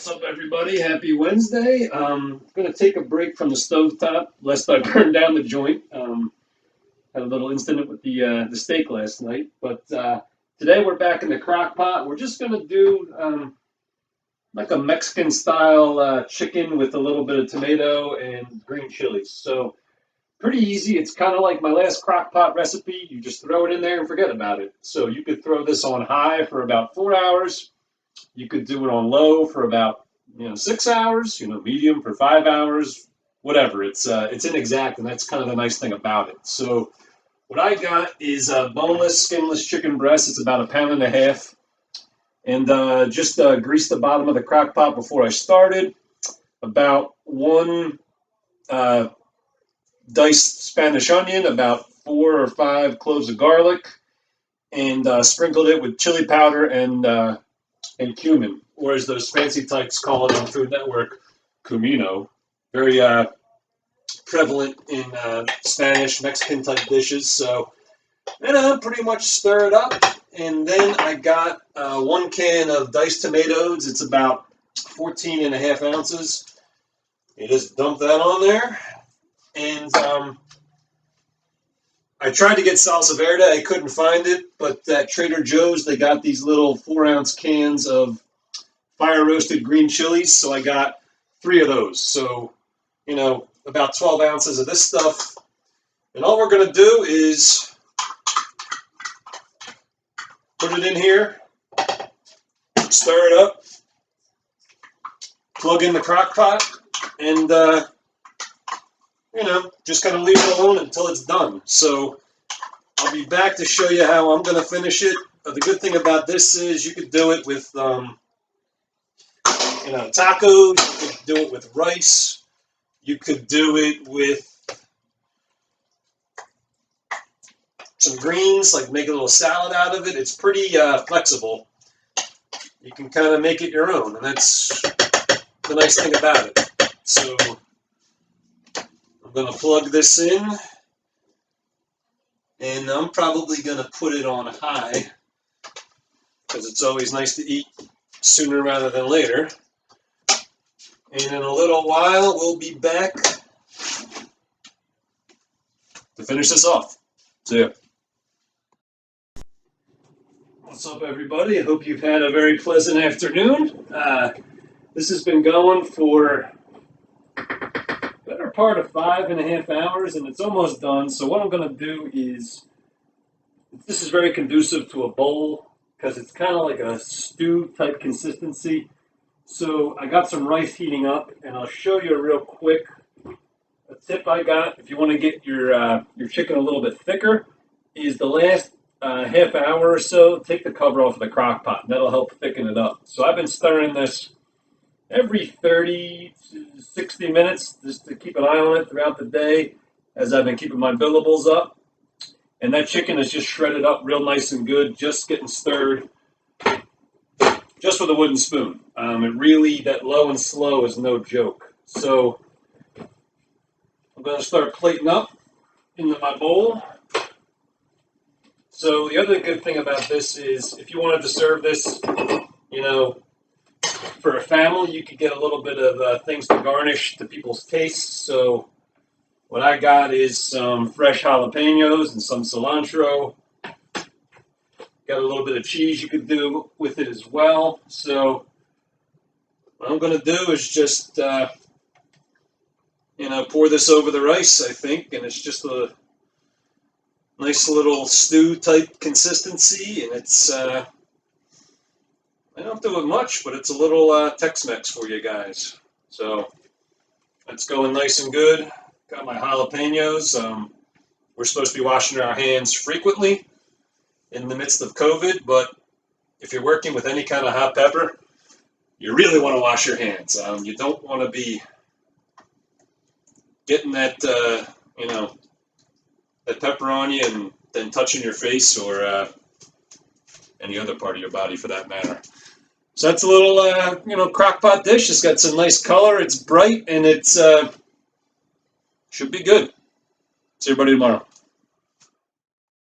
What's up, everybody? Happy Wednesday. Going to take a break from the stovetop lest I burn down the joint. Had a little incident with the steak last night, but today we're back in the crock pot. We're just going to do like a Mexican style chicken with a little bit of tomato and green chilies. So pretty easy. It's kind of like my last crock pot recipe. You just throw it in there and forget about it. So you could throw this on high for about 4 hours. You could do it on low for about 6 hours. Medium for 5 hours. Whatever. It's inexact, and that's kind of the nice thing about it. So what I got is a boneless, skinless chicken breast. It's about 1.5 pounds. And just greased the bottom of the crock pot before I started. About one diced Spanish onion, about 4 or 5 cloves of garlic, and sprinkled it with chili powder and cumin, or as those fancy types call it on Food Network, cumino. Very prevalent in Spanish, Mexican type dishes. So, pretty much stir it up. And then I got 1 can of diced tomatoes. It's about 14.5 ounces. You just dump that on there. And I tried to get salsa verde. I couldn't find it, but at Trader Joe's, they got these little 4-ounce cans of fire roasted green chilies. So I got 3 of those. So, about 12 ounces of this stuff. And all we're going to do is put it in here, stir it up, plug in the crock pot, and, just kind of leave it alone until it's done. So I'll be back to show you how I'm going to finish it. The good thing about this is you could do it with, tacos. You could do it with rice. You could do it with some greens, like make a little salad out of it. It's pretty flexible. You can kind of make it your own, and that's the nice thing about it. So I'm going to plug this in, and I'm probably going to put it on high because it's always nice to eat sooner rather than later. And in a little while, we'll be back to finish this off. See ya. What's up, everybody? I hope you've had a very pleasant afternoon. This has been going for better part of 5.5 hours, and it's almost done. So what I'm going to do is, this is very conducive to a bowl because it's kind of like a stew type consistency. So I got some rice heating up, and I'll show you real quick a tip I got if you want to get your chicken a little bit thicker. Is the last half hour or so, take the cover off of the crock pot. That'll help thicken it up. So I've been stirring this every 30 to 60 minutes just to keep an eye on it throughout the day as I've been keeping my billables up. And that chicken is just shredded up real nice and good, just getting stirred, just with a wooden spoon. It really, that low and slow is no joke. So I'm going to start plating up into my bowl. So the other good thing about this is if you wanted to serve this, for a family, you could get a little bit of things to garnish to people's tastes. So what I got is some fresh jalapenos and some cilantro. Got a little bit of cheese you could do with it as well. So what I'm going to do is just, pour this over the rice, I think, and it's just a nice little stew type consistency, and it's I don't do it much, but it's a little Tex Mex for you guys. So that's going nice and good. Got my jalapenos. We're supposed to be washing our hands frequently in the midst of COVID, but if you're working with any kind of hot pepper, you really want to wash your hands. You don't want to be getting that that pepper on you and then touching your face or any other part of your body for that matter. So that's a little, crock pot dish. It's got some nice color. It's bright, and it's should be good. See everybody tomorrow.